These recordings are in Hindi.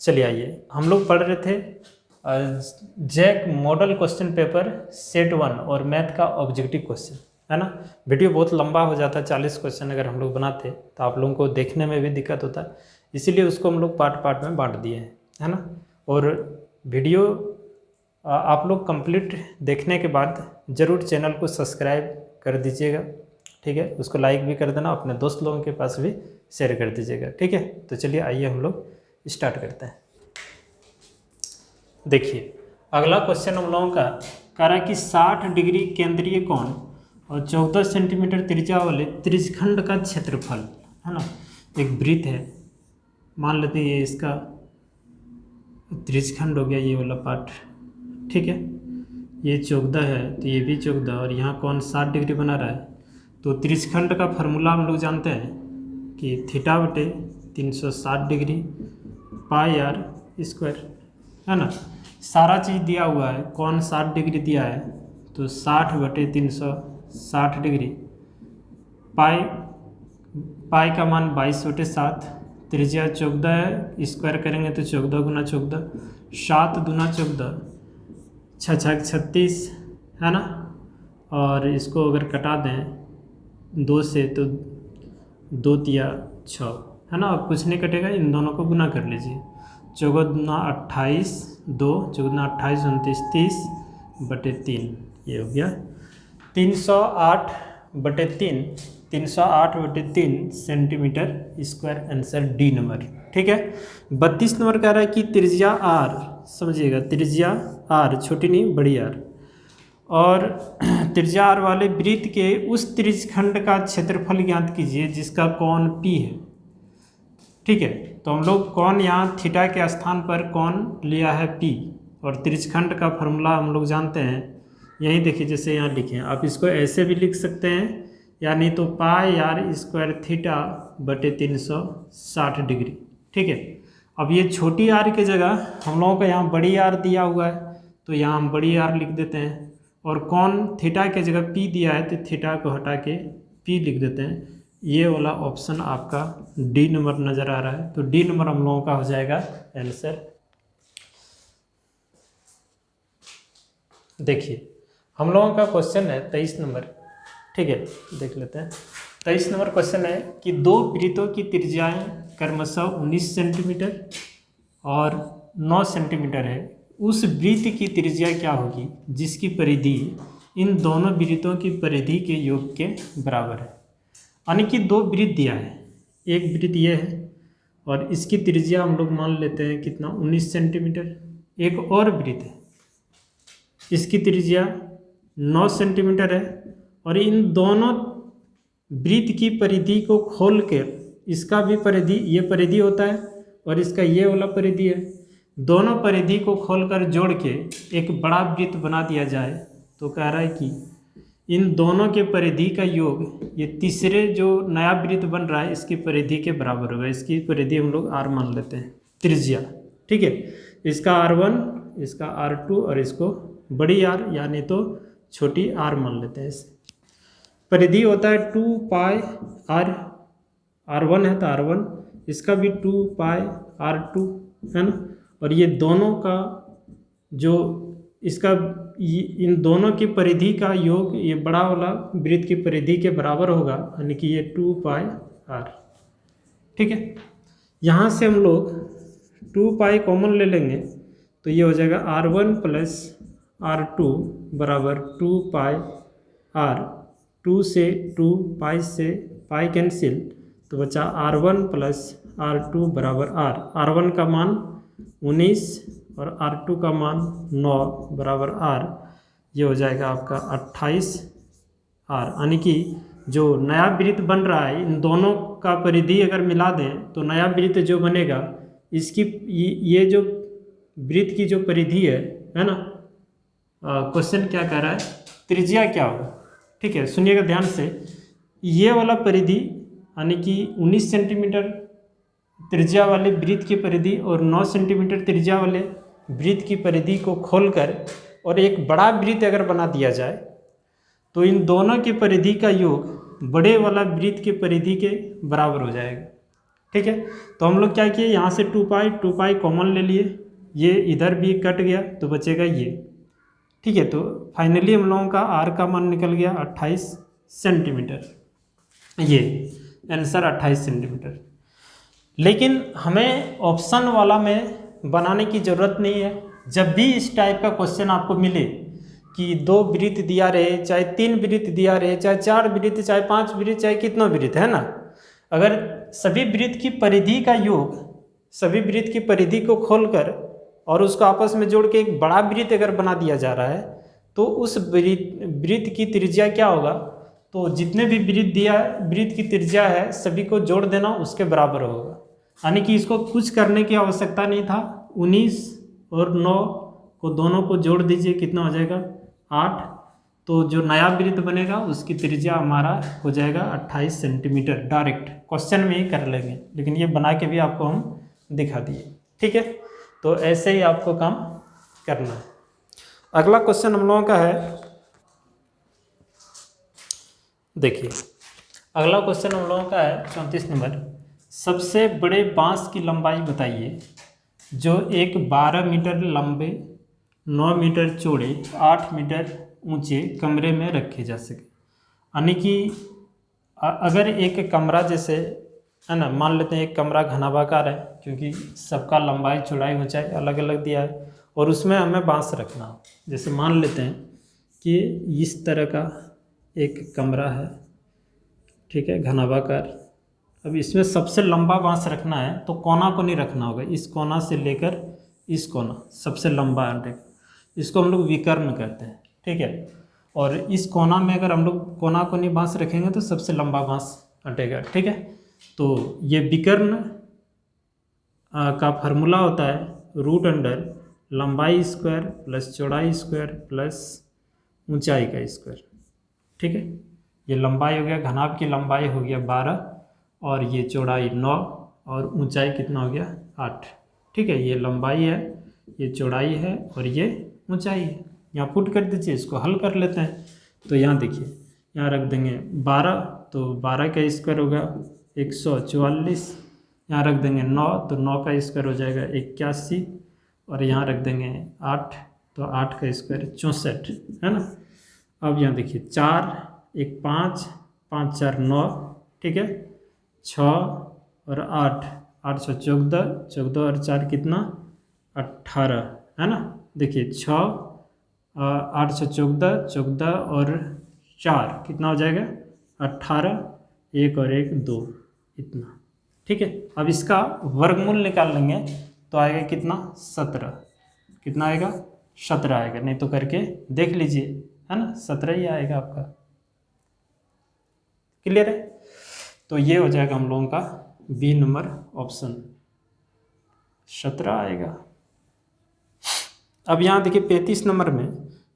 चलिए आइए, हम लोग पढ़ रहे थे JAC model question paper set 1 और मैथ का ऑब्जेक्टिव क्वेश्चन, है ना। वीडियो बहुत लंबा हो जाता है, 40 क्वेश्चन अगर हम लोग बनाते तो आप लोगों को देखने में भी दिक्कत होता है, इसीलिए उसको हम लोग पार्ट पार्ट में बांट दिए हैं, है ना। और वीडियो आप लोग कंप्लीट देखने के बाद ज़रूर चैनल को सब्सक्राइब कर दीजिएगा, ठीक है। उसको लाइक भी कर देना, अपने दोस्त लोगों के पास भी शेयर कर दीजिएगा, ठीक है। तो चलिए आइए हम लोग स्टार्ट करते हैं। देखिए अगला क्वेश्चन हम लोगों का कह रहा है कि 60 डिग्री केंद्रीय कोण और 14 सेंटीमीटर त्रिज्या वाले त्रिज्यखंड का क्षेत्रफल, है ना। एक वृत्त है, मान लेते हैं ये इसका त्रिज्यखंड हो गया, ये वाला पार्ट, ठीक है। ये 14 है तो ये भी 14 और यहाँ कोण 60 डिग्री बना रहा है। तो त्रिज्यखंड का फार्मूला हम लोग जानते हैं कि थीटा बटे 360 डिग्री पाई आर स्क्वायर, है ना। सारा चीज़ दिया हुआ है, कोण 60 डिग्री दिया है तो 60 बटे 360 डिग्री, पाई का मान 22 बटे 7, त्रिज्या 14 है, स्क्वायर करेंगे तो 14 गुना 14, 7 दूना 14, 6 6 36, है ना। और इसको अगर कटा दें 2 से तो 2 तिया 6, है ना। अब कुछ नहीं कटेगा, इन दोनों को गुना कर लीजिए, 14 दूना 28, 2 14 28 29 30 बटे 3, ये हो गया 308 बटे 3, 308 बटे 3 centimetre square, answer D number, ठीक है। 32 नंबर कह रहा है कि त्रिज्या आर, समझिएगा त्रिज्या आर, छोटी नहीं बड़ी आर, और त्रिज्या आर वाले वृत्त के उस त्रिज्यखंड का क्षेत्रफल ज्ञात कीजिए जिसका कोण पी है, ठीक है। तो हम लोग कोण यहाँ थीटा के स्थान पर कोण लिया है पी, और त्रिज्यखंड का फार्मूला हम लोग जानते हैं, यही देखिए जैसे यहाँ लिखे, आप इसको ऐसे भी लिख सकते हैं या नहीं तो पाई आर स्क्वायर थीटा बटे 360 डिग्री, ठीक है। अब ये छोटी आर की जगह हम लोगों को यहाँ बड़ी आर दिया हुआ है तो यहाँ हम बड़ी आर लिख देते हैं, और कोण थीटा की जगह पी दिया है तो थीटा को हटा के पी लिख देते हैं। ये वाला ऑप्शन आपका डी नंबर नज़र आ रहा है, तो डी नंबर हम लोगों का हो जाएगा आंसर। देखिए हम लोगों का क्वेश्चन है 23 नंबर, ठीक है, देख लेते हैं। 23 नंबर क्वेश्चन है कि दो वृत्तों की त्रिज्याएं क्रमशः 19 सेंटीमीटर और 9 सेंटीमीटर है, उस वृत्त की त्रिज्या क्या होगी जिसकी परिधि इन दोनों वृत्तों की परिधि के योग के बराबर है। यानी कि दो वृत्त दिया है, एक वृत्त ये है और इसकी त्रिज्या हम लोग मान लेते हैं कितना 19 सेंटीमीटर, एक और वृत्त है इसकी त्रिज्या 9 सेंटीमीटर है, और इन दोनों वृत्त की परिधि को खोल के, इसका भी परिधि, ये परिधि होता है और इसका ये वाला परिधि है, दोनों परिधि को खोलकर जोड़ के एक बड़ा वृत्त बना दिया जाए, तो कह रहा है कि इन दोनों के परिधि का योग, ये तीसरे जो नया वृत्त बन रहा है इसकी परिधि के बराबर होगा। इसकी परिधि हम लोग आर मान लेते हैं, त्रिज्या, ठीक है। इसका R1, इसका R2 और इसको बड़ी आर यानी तो छोटी आर मान लेते हैं। इसे परिधि होता है 2 पाई आर, R1 है तो R1, इसका भी 2 पाई R2, है ना। और ये दोनों का जो इसका इन दोनों की परिधि का योग ये बड़ा वाला वृत्त की परिधि के बराबर होगा, यानी कि ये 2 पाई आर, ठीक है। यहाँ से हम लोग 2 पाई कॉमन ले लेंगे तो ये हो जाएगा R1 प्लस R2 बराबर 2 पाई आर, 2 से 2 पाई से पाई कैंसिल, तो बचा R1 प्लस R2 बराबर R, R1 का मान 19 और R2 का मान 9 बराबर R, ये हो जाएगा आपका 28 R। यानी कि जो नया वृत्त बन रहा है इन दोनों का परिधि अगर मिला दें तो नया वृत्त जो बनेगा इसकी ये जो वृत्त की जो परिधि है ना, क्वेश्चन क्या कह रहा है, त्रिज्या क्या होगा, ठीक है। सुनिएगा ध्यान से, ये वाला परिधि यानी कि 19 सेंटीमीटर त्रिज्या वाले वृत्त की परिधि और 9 सेंटीमीटर त्रिज्या वाले वृत्त की परिधि को खोलकर और एक बड़ा वृत्त अगर बना दिया जाए तो इन दोनों की परिधि का योग बड़े वाला वृत्त की परिधि के बराबर हो जाएगा, ठीक है। तो हम लोग क्या किए, यहाँ से 2 पाई कॉमन ले लिए, ये इधर भी कट गया तो बचेगा ये। ठीक है, तो फाइनली हम लोगों का आर का मान निकल गया 28 सेंटीमीटर। ये आंसर 28 सेंटीमीटर। लेकिन हमें ऑप्शन वाला में बनाने की ज़रूरत नहीं है। जब भी इस टाइप का क्वेश्चन आपको मिले कि 2 वृत्त दिया रहे, चाहे 3 वृत्त दिया रहे, चाहे 4 वृत्त, चाहे 5 वृत्त, चाहे कितना वृत्त है ना, अगर सभी वृत्त की परिधि का योग, सभी वृत्त की परिधि को खोलकर और उसको आपस में जोड़ के एक बड़ा वृत्त अगर बना दिया जा रहा है, तो उस वृत्त की त्रिज्या क्या होगा, तो जितने भी वृत्त की त्रिज्या है सभी को जोड़ देना उसके बराबर होगा। यानी कि इसको कुछ करने की आवश्यकता नहीं था। 19 और 9 को दोनों को जोड़ दीजिए, कितना हो जाएगा 8। तो जो नया वृत्त बनेगा उसकी त्रिज्या हमारा हो जाएगा 28 सेंटीमीटर। डायरेक्ट क्वेश्चन में ही कर लेंगे, लेकिन ये बना के भी आपको हम दिखा दिए। ठीक है, तो ऐसे ही आपको काम करना है। अगला क्वेश्चन हम लोगों का है, देखिए अगला क्वेश्चन हम लोगों का है 34 नंबर। सबसे बड़े बांस की लंबाई बताइए जो एक 12 मीटर लंबे, 9 मीटर चौड़े, 8 मीटर ऊंचे कमरे में रखे जा सके। यानी कि अगर एक कमरा जैसे है ना, मान लेते हैं एक कमरा घनाभाकार है, क्योंकि सबका लंबाई चौड़ाई ऊंचाई अलग अलग दिया है, और उसमें हमें बांस रखना हो। जैसे मान लेते हैं कि इस तरह का एक कमरा है, ठीक है, घनाभाकार। अब इसमें सबसे लंबा बांस रखना है तो कोना को नहीं रखना होगा, इस कोना से लेकर इस कोना सबसे लंबा है, इसको हम लोग विकर्ण कहते हैं। ठीक है, और इस कोना में अगर हम लोग कोना को नहीं बांस रखेंगे तो सबसे लंबा बांस अटेगा। ठीक है, तो ये विकर्ण का फार्मूला होता है रूट अंडर लंबाई स्क्वायर प्लस चौड़ाई स्क्वायर प्लस ऊंचाई का स्क्वायर। ठीक है, ये लंबाई हो गया, घनाभ की लंबाई हो गया 12, और ये चौड़ाई 9, और ऊंचाई कितना हो गया 8। ठीक है, ये लंबाई है, ये चौड़ाई है, और ये ऊंचाई है। यहाँ पुट कर दीजिए, इसको हल कर लेते हैं। तो यहाँ देखिए, यहाँ रख देंगे 12, तो 12 का स्क्वायर होगा 144। यहाँ रख देंगे 9, तो 9 का स्क्वायर हो जाएगा 81, और यहाँ रख देंगे 8, तो 8 का स्क्वायर 64, है ना। अब यहाँ देखिए 4, 1 5, 5 4 9, ठीक है, 6 और 8, 8 6 14, 14 और 4 कितना 18, है ना। देखिए 6 8 6 14, 14 और 4 कितना हो जाएगा 18, 1 और 1 2, इतना। ठीक है, अब इसका वर्गमूल निकाल लेंगे तो आएगा कितना 17, कितना आएगा 17 आएगा। नहीं तो करके देख लीजिए, है ना, 17 ही आएगा आपका। क्लियर है, तो ये हो जाएगा हम लोगों का बी नंबर ऑप्शन, 17 आएगा। अब यहाँ देखिए 35 नंबर में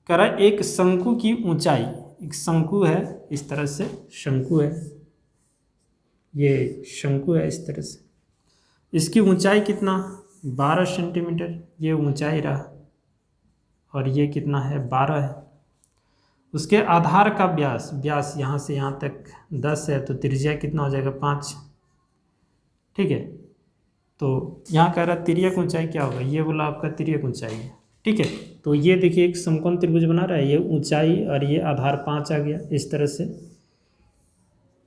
कह रहा है एक शंकु की ऊंचाई, एक शंकु है, इस तरह से शंकु है, ये शंकु है इस तरह से, इसकी ऊंचाई कितना 12 सेंटीमीटर, ये ऊंचाई रहा, और ये कितना है 12 है। उसके आधार का व्यास यहाँ से यहाँ तक 10 है, तो त्रिज्या कितना हो जाएगा 5। ठीक है, तो यहाँ कह रहा तिर्यक ऊंचाई क्या होगा, ये बोला आपका तिर्यक ऊंचाई है। ठीक है, तो ये देखिए एक समकोण त्रिभुज बना रहा है, ये ऊंचाई और ये आधार 5 आ गया। इस तरह से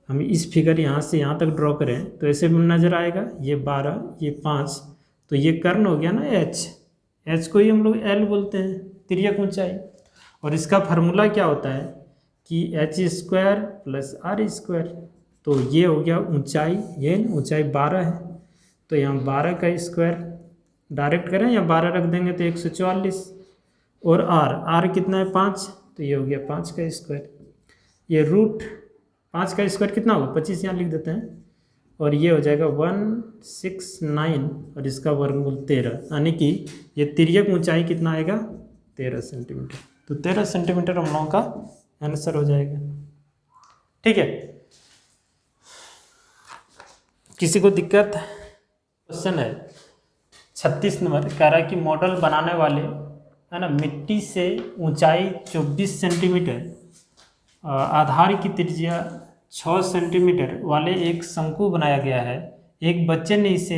हम इस फिगर यहाँ से यहाँ तक ड्रॉ करें तो ऐसे नज़र आएगा, ये 12, ये 5, तो ये कर्ण हो गया ना एच को ही हम लोग एल बोलते हैं, तिर्यक ऊंचाई। और इसका फार्मूला क्या होता है कि h² प्लस r², तो ये हो गया ऊंचाई, ये ऊंचाई 12 है, तो यहाँ 12 का स्क्वायर डायरेक्ट करें या 12 रख देंगे तो 144, और r कितना है 5, तो ये हो गया 5 का स्क्वायर। ये रूट 5 का स्क्वायर कितना होगा 25, यहाँ लिख देते हैं, और ये हो जाएगा 169, और इसका वर्गमूल 13, यानी कि ये तिर्यक ऊंचाई कितना आएगा 13 सेंटीमीटर। तो 13 सेंटीमीटर हम लोगों का आंसर हो जाएगा। ठीक है, किसी को दिक्कत? क्वेश्चन है 36 नंबर, कह रहा है कि मॉडल बनाने वाले, है ना, मिट्टी से ऊंचाई 24 सेंटीमीटर, आधार की त्रिज्या 6 सेंटीमीटर वाले एक शंकु बनाया गया है। एक बच्चे ने इसे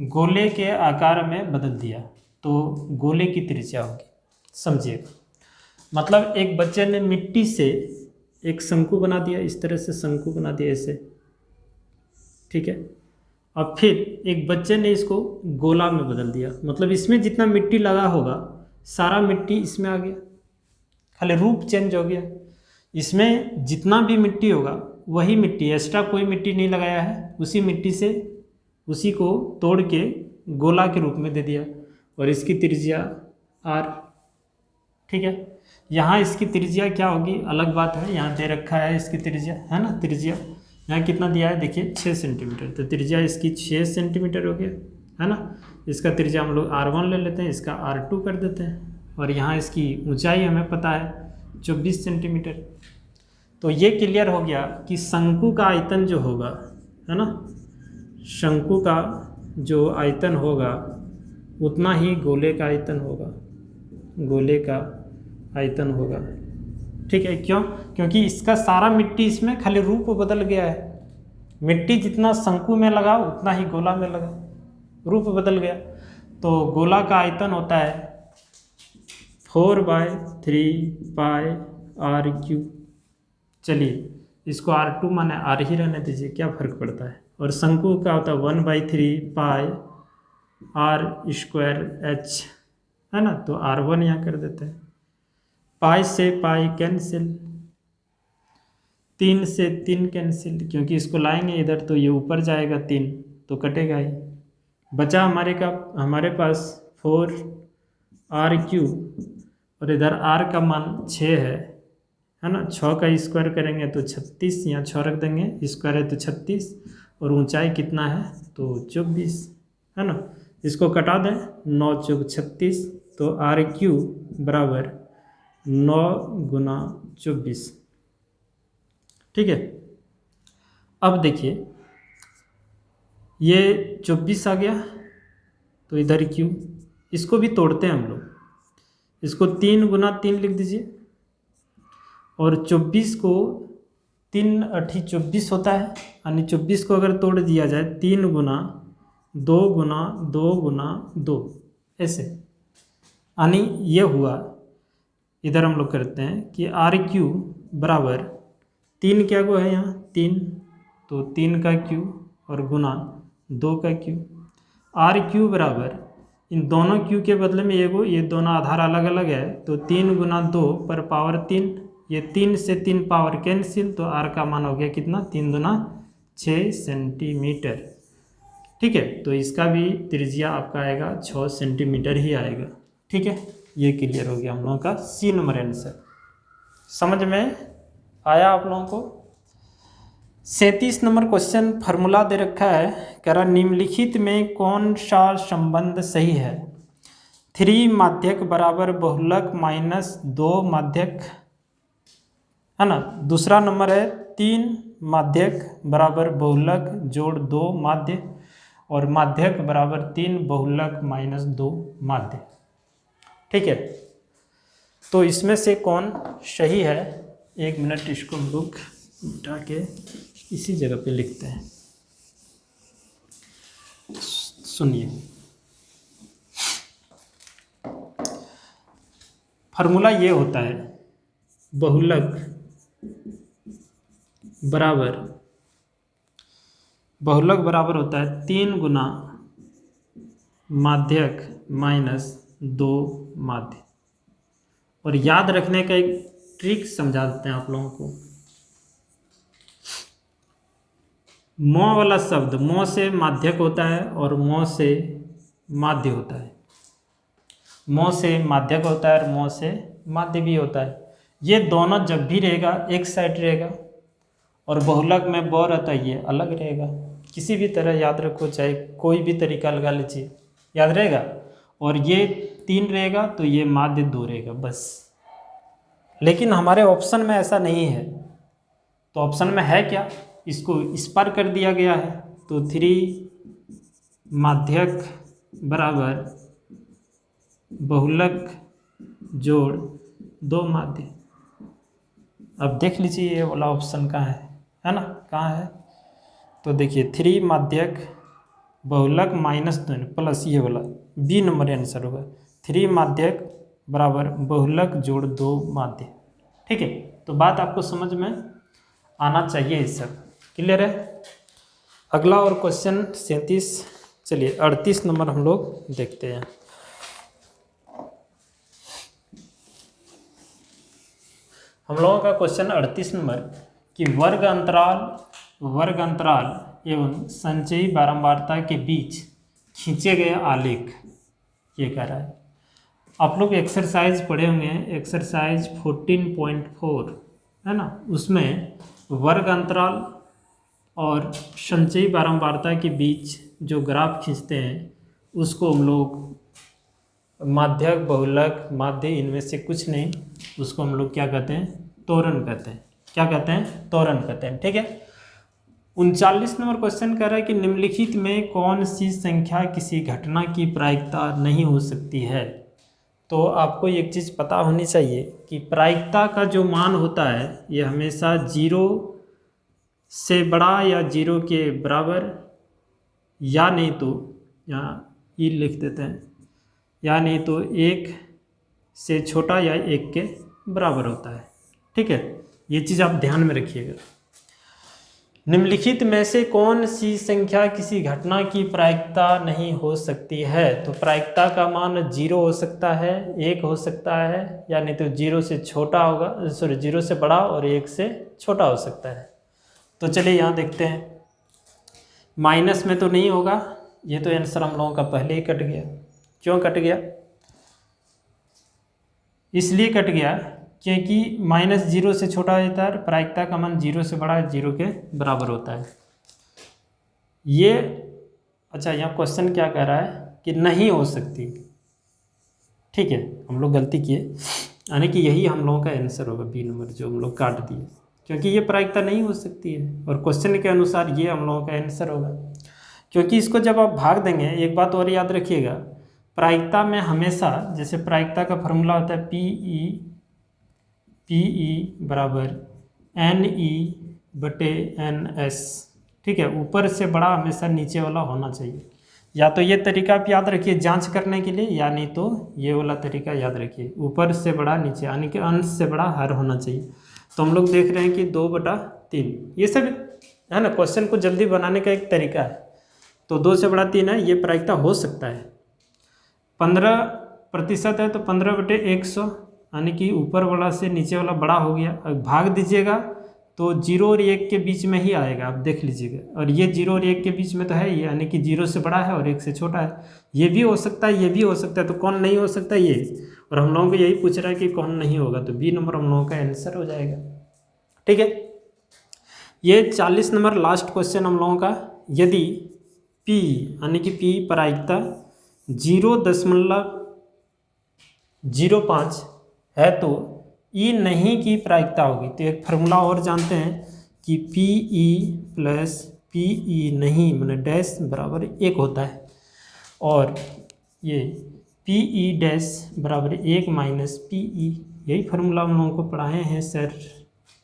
गोले के आकार में बदल दिया तो गोले की त्रिज्या होगी। समझिएगा, मतलब एक बच्चे ने मिट्टी से एक शंकु बना दिया, इस तरह से शंकु बना दिया ऐसे, ठीक है। अब फिर एक बच्चे ने इसको गोला में बदल दिया, मतलब इसमें जितना मिट्टी लगा होगा सारा मिट्टी इसमें आ गया, खाली रूप चेंज हो गया। इसमें जितना भी मिट्टी होगा वही मिट्टी, एक्स्ट्रा कोई मिट्टी नहीं लगाया है, उसी मिट्टी से उसी को तोड़ के गोला के रूप में दे दिया और इसकी त्रिज्या r, ठीक है। यहाँ इसकी त्रिज्या क्या होगी अलग बात है, यहाँ दे रखा है इसकी त्रिज्या, है ना। त्रिज्या यहाँ कितना दिया है देखिए 6 सेंटीमीटर, तो त्रिज्या इसकी 6 सेंटीमीटर हो गया, है ना। इसका त्रिज्या हम लोग r1 ले लेते हैं, इसका r2 कर देते हैं, और यहाँ इसकी ऊंचाई हमें पता है 24 सेंटीमीटर। तो ये क्लियर हो गया कि शंकु का आयतन जो होगा, है ना, शंकु का जो आयतन होगा उतना ही गोले का आयतन होगा, गोले का आयतन होगा, ठीक है। क्यों? क्योंकि इसका सारा मिट्टी इसमें खाली रूप बदल गया है, मिट्टी जितना शंकु में लगा उतना ही गोला में लगा, रूप बदल गया। तो गोला का आयतन होता है 4/3 पाई r3। चलिए इसको r2 माने r ही रहने दीजिए, क्या फ़र्क पड़ता है। और शंकु का होता है 1/3 पाई r²h, है ना। तो r1 यहाँ कर देते हैं, पाई से पाई कैंसिल, 3 से 3 कैंसिल, क्योंकि इसको लाएंगे इधर तो ये ऊपर जाएगा 3 तो कटेगा ही। बचा हमारे पास 4r³ और इधर r का मान 6 है ना। 6 का स्क्वायर करेंगे तो 36, यहाँ 6 रख देंगे, स्क्वायर है तो 36, और ऊंचाई कितना है तो 24, है ना। इसको कटा दें, 9 चौक 36, तो r³ बराबर 9 गुना 24, ठीक है। अब देखिए ये 24 आ गया, तो इधर क्यू, इसको भी तोड़ते हैं हम लोग, इसको 3 गुना 3 लिख दीजिए, और 24 को 3 8 24 होता है, यानी 24 को अगर तोड़ दिया जाए 3 गुना 2 गुना 2 गुना 2 ऐसे, यानी ये हुआ। इधर हम लोग करते हैं कि r³ बराबर 3 क्या को है यहाँ 3, तो 3 का क्यू और गुना 2 का क्यू। r³ बराबर इन दोनों क्यू के बदले में ये दोनों आधार अलग अलग है, तो 3 गुना 2 पर पावर 3, ये 3 से 3 पावर कैंसिल, तो r का मान हो गया कितना 3 दूना 6 सेंटीमीटर, ठीक है। तो इसका भी त्रिज्या आपका आएगा 6 सेंटीमीटर ही आएगा, ठीक है। ये क्लियर हो गया हम लोगों का C नंबर आंसर। समझ में आया आप लोगों को। 37 नंबर क्वेश्चन फार्मूला दे रखा है, कह रहा निम्नलिखित में कौन सा संबंध सही है। 3 माध्यक बराबर बहुलक माइनस 2 माध्यक, है ना। दूसरा नंबर है 3 माध्यक बराबर बहुलक जोड़ 2 माध्य, और माध्यक बराबर 3 बहुलक माइनस 2 माध्य, ठीक है। तो इसमें से कौन सही है, 1 मिनट इसको हम लोग उठा के इसी जगह पे लिखते हैं, सुनिए। फार्मूला ये होता है, बहुलक बराबर होता है 3 गुना माध्यक माइनस 2 माध्य। और याद रखने का एक ट्रिक समझा देते हैं आप लोगों को। मो वाला शब्द, मो से माध्यक होता है और मो से माध्य होता है, मो से माध्यक होता है और मो से माध्य भी होता है। ये दोनों जब भी रहेगा एक साइड रहेगा, और बहुलक में ब रहता है ये अलग रहेगा। किसी भी तरह याद रखो, चाहे कोई भी तरीका लगा लीजिए, याद रहेगा। और ये 3 रहेगा तो ये माध्य 2 रहेगा बस। लेकिन हमारे ऑप्शन में ऐसा नहीं है, तो ऑप्शन में है क्या, इसको इस पर कर दिया गया है। तो 3 माध्यक बराबर बहुलक जोड़ 2 माध्य। अब देख लीजिए ये वाला ऑप्शन कहाँ है ना, कहाँ है। तो देखिए 3 माध्यक बहुलक -2 प्लस ये वाला बी नंबर आंसर होगा। 3 माध्यक बराबर बहुलक जोड़ 2 माध्य। ठीक है, तो बात आपको समझ में आना चाहिए। इस सब क्लियर है। अगला और क्वेश्चन 37, चलिए 38 नंबर हम लोग देखते हैं। हम लोगों का क्वेश्चन 38 नंबर कि वर्ग अंतराल एवं संचयी बारंबारता के बीच खींचे गए आलेख, ये कह रहा है। आप लोग एक्सरसाइज पढ़े होंगे, एक्सरसाइज 14.4 है ना, उसमें वर्ग अंतराल और संचयी बारंबारता के बीच जो ग्राफ खींचते हैं उसको हम लोग माध्यक, बहुलक, माध्य, इनमें से कुछ नहीं, उसको हम लोग क्या कहते हैं, त्वरण कहते हैं। क्या कहते हैं, त्वरण कहते हैं। ठीक है, 39 नंबर क्वेश्चन कह रहा है कि निम्नलिखित में कौन सी संख्या किसी घटना की प्रायिकता नहीं हो सकती है। तो आपको एक चीज़ पता होनी चाहिए कि प्रायिकता का जो मान होता है ये हमेशा 0 से बड़ा या 0 के बराबर, या नहीं तो यहाँ ई लिख देते हैं, या नहीं तो 1 से छोटा या 1 के बराबर होता है। ठीक है, ये चीज़ आप ध्यान में रखिएगा। निम्नलिखित में से कौन सी संख्या किसी घटना की प्रायिकता नहीं हो सकती है। तो प्रायिकता का मान 0 हो सकता है, 1 हो सकता है, या नहीं तो 0 से छोटा होगा, 0 से बड़ा और 1 से छोटा हो सकता है। तो चलिए यहाँ देखते हैं, माइनस में तो नहीं होगा, ये तो आंसर हम लोगों का पहले ही कट गया। क्यों कट गया, इसलिए कट गया क्योंकि -0 से छोटा होता है, प्रायिकता का मान 0 से बड़ा 0 के बराबर होता है। ये अच्छा, यहाँ क्वेश्चन क्या कह रहा है कि नहीं हो सकती। ठीक है, हम लोग गलती किए, यानी कि यही हम लोगों का आंसर होगा, बी नंबर जो हम लोग काट दिए, क्योंकि ये प्रायिकता नहीं हो सकती है और क्वेश्चन के अनुसार ये हम लोगों का आंसर होगा। क्योंकि इसको जब आप भाग देंगे, एक बात और याद रखिएगा, प्रायिकता में हमेशा, जैसे प्रायिकता का फॉर्मूला होता है PE बराबर NE/NS। ठीक है, ऊपर से बड़ा हमेशा नीचे वाला होना चाहिए। या तो ये तरीका आप याद रखिए जांच करने के लिए, या नहीं तो ये वाला तरीका याद रखिए, ऊपर से बड़ा नीचे, यानी कि अंश से बड़ा हर होना चाहिए। तो हम लोग देख रहे हैं कि 2/3, ये सब है ना, क्वेश्चन को जल्दी बनाने का एक तरीका है। तो 2 से बड़ा 3 है, ये प्रायिकता हो सकता है। 15% है तो 15/100, यानी कि ऊपर वाला से नीचे वाला बड़ा हो गया। अब भाग दीजिएगा तो 0 और 1 के बीच में ही आएगा, आप देख लीजिएगा। और ये 0 और 1 के बीच में तो है ही, यानी कि 0 से बड़ा है और 1 से छोटा है। ये भी हो सकता है, ये भी हो सकता है, तो कौन नहीं हो सकता, ये। और हम लोगों को यही पूछ रहा है कि कौन नहीं होगा, तो बी नंबर हम लोगों का आंसर हो जाएगा। ठीक है, ये 40 नंबर लास्ट क्वेश्चन हम लोगों का, यदि P यानी कि P प्रायिकता 0.05 है तो E नहीं की प्रायिकता होगी। तो एक फार्मूला और जानते हैं कि PE प्लस PE नहीं मतलब डैश बराबर 1 होता है, और ये PE डैश बराबर 1 माइनस PE, यही फार्मूला हम लोगों को पढ़ाए हैं सर,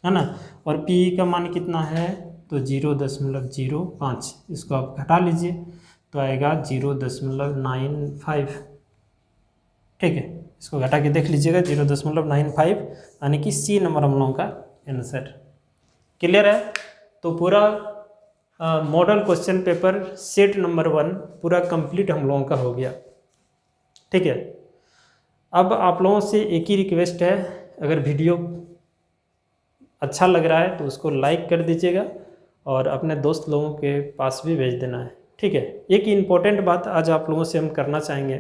है ना। और PE का मान कितना है, तो 0.05, इसको आप घटा लीजिए तो आएगा 0.95। ठीक है, इसको घटा के देख लीजिएगा 0.95, यानी कि सी नंबर हम लोगों का आंसर। क्लियर है। तो पूरा model question paper set number 1 पूरा कंप्लीट हम लोगों का हो गया। ठीक है, अब आप लोगों से एक ही रिक्वेस्ट है, अगर वीडियो अच्छा लग रहा है तो उसको लाइक कर दीजिएगा और अपने दोस्त लोगों के पास भी भेज देना है। ठीक है, एक इम्पोर्टेंट बात आज आप लोगों से हम करना चाहेंगे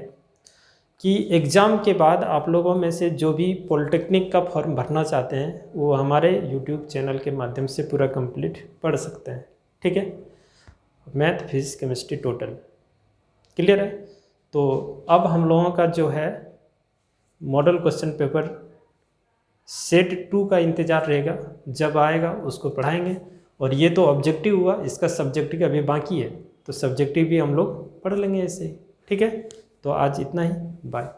कि एग्ज़ाम के बाद आप लोगों में से जो भी पॉलिटेक्निक का फॉर्म भरना चाहते हैं वो हमारे यूट्यूब चैनल के माध्यम से पूरा कंप्लीट पढ़ सकते हैं। ठीक है, math, physics, chemistry total. Clear है। तो अब हम लोगों का जो है मॉडल क्वेश्चन पेपर सेट 2 का इंतज़ार रहेगा, जब आएगा उसको पढ़ाएंगे। और ये तो ऑब्जेक्टिव हुआ, इसका सब्जेक्टिव अभी बाकी है, तो सब्जेक्टिव भी हम लोग पढ़ लेंगे ऐसे। ठीक है, तो आज इतना ही, बाय।